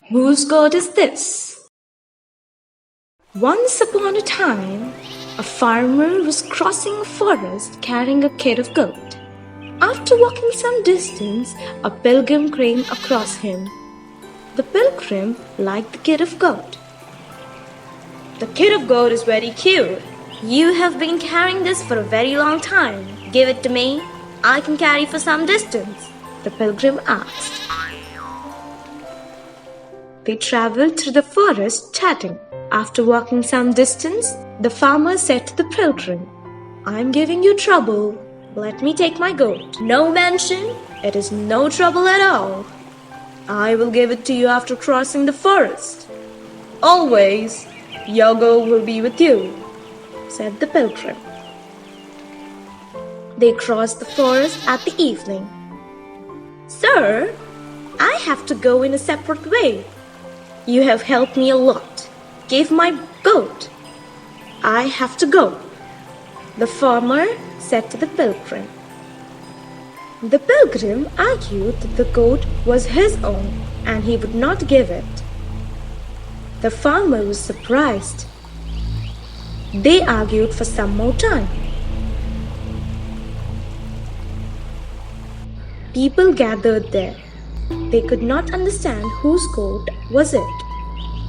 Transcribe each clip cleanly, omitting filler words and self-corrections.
Whose goat is this? Once upon a time, a farmer was crossing a forest carrying a kid of goat. After walking some distance, a pilgrim came across him. The pilgrim liked the kid of goat. The kid of goat is very cute. You have been carrying this for a very long time. Give it to me. I can carry for some distance, the pilgrim asked. They traveled through the forest chatting. After walking some distance, the farmer said to the pilgrim, I am giving you trouble. Let me take my goat. No mention. It is no trouble at all. I will give it to you after crossing the forest. Always, your goat will be with you, said the pilgrim. They crossed the forest at the evening. Sir, I have to go in a separate way. You have helped me a lot. Give my goat. I have to go, the farmer said to the pilgrim. The pilgrim argued that the goat was his own and he would not give it. The farmer was surprised. They argued for some more time. People gathered there. They could not understand whose goat was it.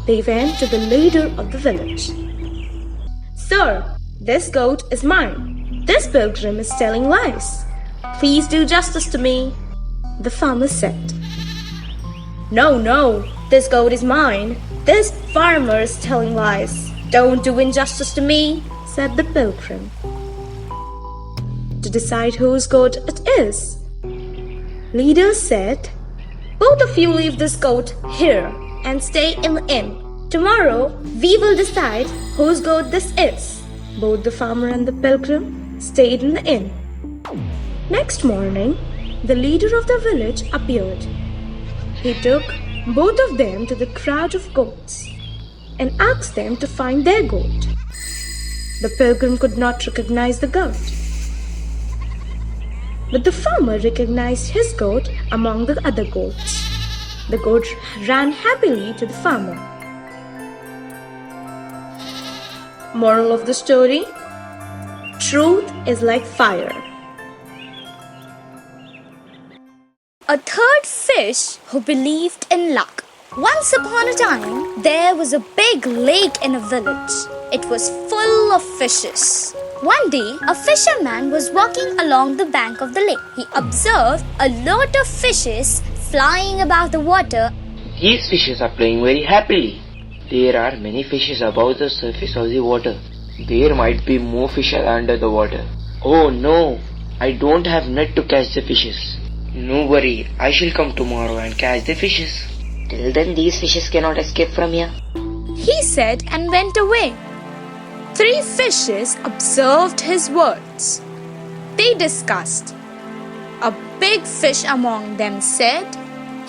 They went to the leader of the village. Sir, this goat is mine. This pilgrim is telling lies. Please do justice to me, the farmer said. No, this goat is mine. This farmer is telling lies. Don't do injustice to me, said the pilgrim. To decide whose goat it is, leader said, both of you leave this goat here and stay in the inn. Tomorrow we will decide whose goat this is. Both the farmer and the pilgrim stayed in the inn. Next morning, the leader of the village appeared. He took both of them to the crowd of goats and asked them to find their goat. The pilgrim could not recognize the goat, but the farmer recognized his goat among the other goats. The goat ran happily to the farmer. Moral of the story: truth is like fire. A third fish who believed in luck. Once upon a time, there was a big lake in a village. It was full of fishes. One day, a fisherman was walking along the bank of the lake. He observed a lot of fishes flying above the water. These fishes are playing very happily. There are many fishes above the surface of the water. There might be more fishes under the water. Oh no, I don't have net to catch the fishes. No worry, I shall come tomorrow and catch the fishes. Till then these fishes cannot escape from here, he said and went away. 3 fishes observed his words. They discussed. A big fish among them said,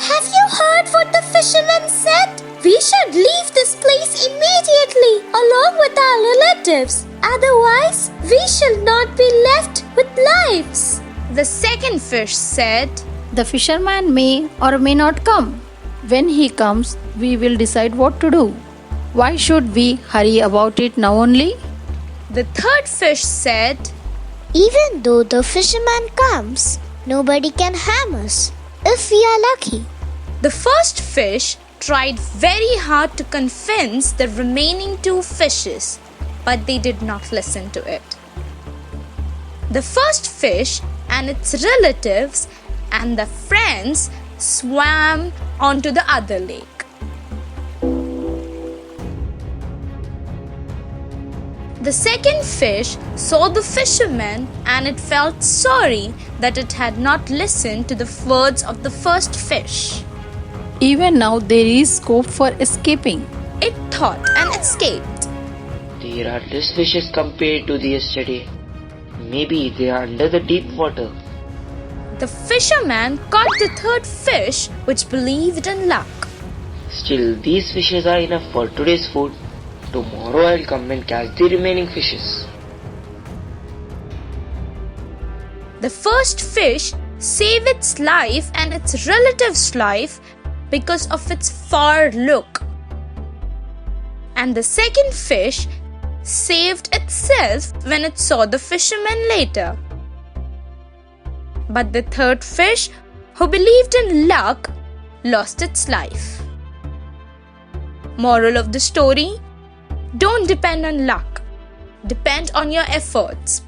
Have you heard what the fisherman said? We should leave this place immediately along with our relatives. Otherwise, we shall not be left with lives. The second fish said, The fisherman may or may not come. When he comes, we will decide what to do. Why should we hurry about it now only? The third fish said, Even though the fisherman comes, nobody can harm us if we are lucky. The first fish tried very hard to convince the remaining 2 fishes, but they did not listen to it. The first fish and its relatives and the friends swam onto the other lake. The second fish saw the fisherman and it felt sorry that it had not listened to the words of the first fish. Even now there is scope for escaping. It thought and escaped. There are less fishes compared to the yesterday. Maybe they are under the deep water. The fisherman caught the third fish, which believed in luck. Still, these fishes are enough for today's food. Tomorrow I'll come and catch the remaining fishes. The first fish saved its life and its relative's life because of its far look. And the second fish saved itself when it saw the fisherman later. But the third fish, who believed in luck, lost its life. Moral of the story: don't depend on luck. Depend on your efforts.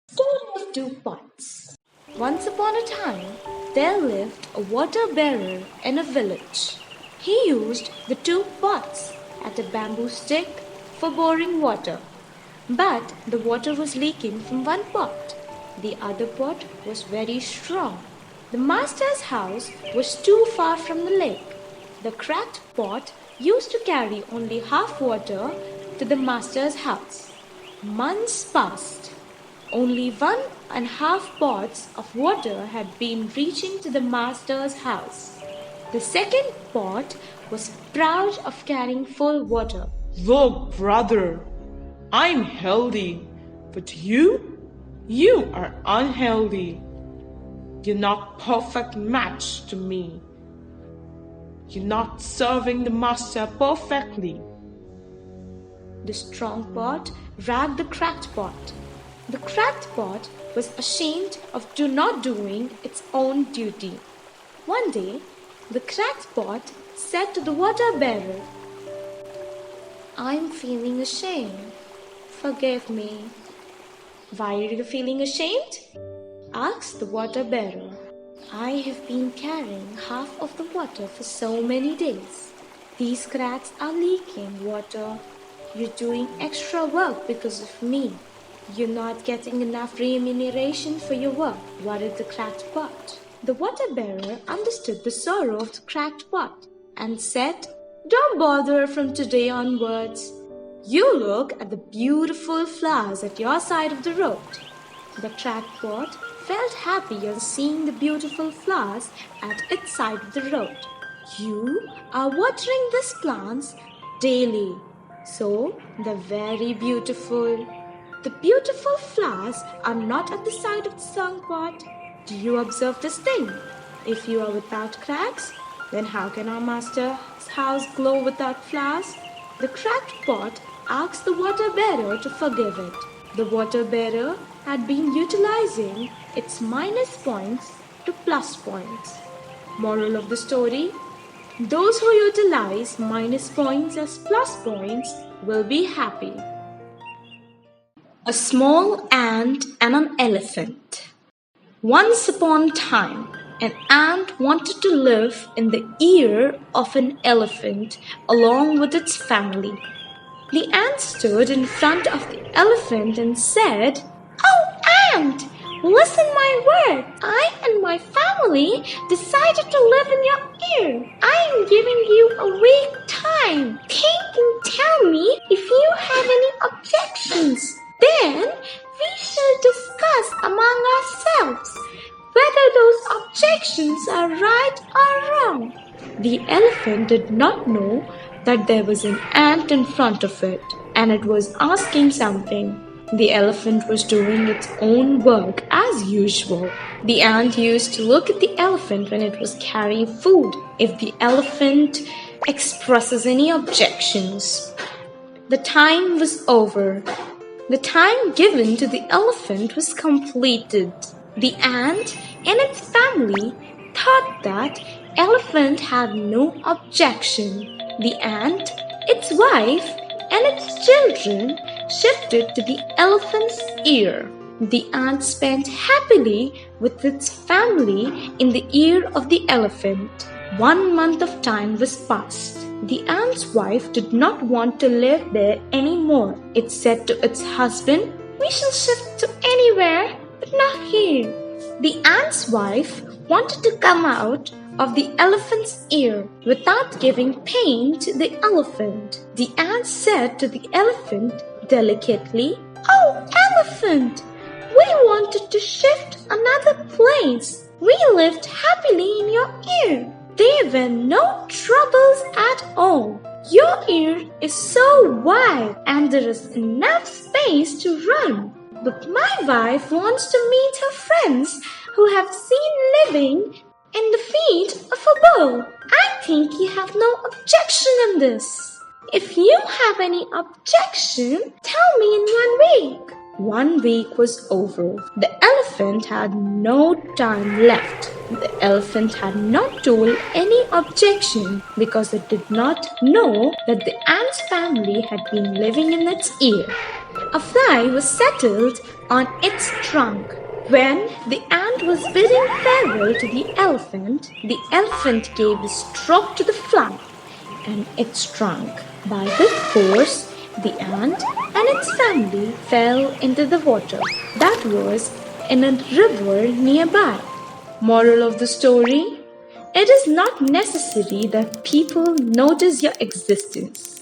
Story of Two Pots. Once upon a time, there lived a water bearer in a village. He used the two pots and a bamboo stick for boring water. But the water was leaking from one pot. The other pot was very strong. The master's house was too far from the lake. The cracked pot used to carry only half water to the master's house. Months passed. Only 1.5 pots of water had been reaching to the master's house. The second pot was proud of carrying full water. Look, brother, I'm healthy, but you are unhealthy. You're not perfect match to me. You're not serving the master perfectly. The strong pot ragged the cracked pot. The cracked pot was ashamed of not doing its own duty. One day, the cracked pot said to the water bearer, "I'm feeling ashamed. Forgive me." "Why are you feeling ashamed?" asked the water bearer. "I have been carrying half of the water for so many days. These cracks are leaking water. You're doing extra work because of me. You're not getting enough remuneration for your work," worried the cracked pot. The water bearer understood the sorrow of the cracked pot and said, "Don't bother from today onwards. You look at the beautiful flowers at your side of the road." The cracked pot felt happy on seeing the beautiful flowers at its side of the road. "You are watering these plants daily, so they're very beautiful. The beautiful flowers are not at the side of the sunk pot. Do you observe this thing? If you are without cracks, then how can our master's house glow without flowers?" The cracked pot asked the water bearer to forgive it. The water bearer had been utilizing its minus points to plus points. Moral of the story: those who utilize minus points as plus points will be happy. A small ant and an elephant. Once upon a time, an ant wanted to live in the ear of an elephant along with its family. The ant stood in front of the elephant and said, "Oh, ant, listen my word. I and my family decided to live in your ear. I am giving you a week time. Think and tell me if you have any objections. Then we shall discuss among ourselves whether those objections are right or wrong." The elephant did not know that there was an ant in front of it, and it was asking something. The elephant was doing its own work as usual. The ant used to look at the elephant when it was carrying food. If the elephant expresses any objections, the time was over. The time given to the elephant was completed. The ant and its family thought that elephant had no objection. The ant, its wife, and its children shifted to the elephant's ear. The ant spent happily with its family in the ear of the elephant. 1 month of time was passed. The ant's wife did not want to live there anymore. It said to its husband, "We shall shift to anywhere, but not here." The ant's wife wanted to come out of the elephant's ear without giving pain to the elephant. The ant said to the elephant delicately, "Oh, elephant, we wanted to shift another place. We lived happily in your ear. There were no troubles at all. Your ear is so wide and there is enough space to run. But my wife wants to meet her friends who have seen living in the feet of a bull. I think you have no objection in this. If you have any objection, tell me in 1 week. 1 week was over. The elephant had no time left. The elephant had not told any objection because it did not know that the ant's family had been living in its ear. A fly was settled on its trunk. When the ant was bidding farewell to the elephant gave a stroke to the fly and its trunk. By this force, the ant and its family fell into the water that was in a river nearby. Moral of the story: it is not necessary that people notice your existence.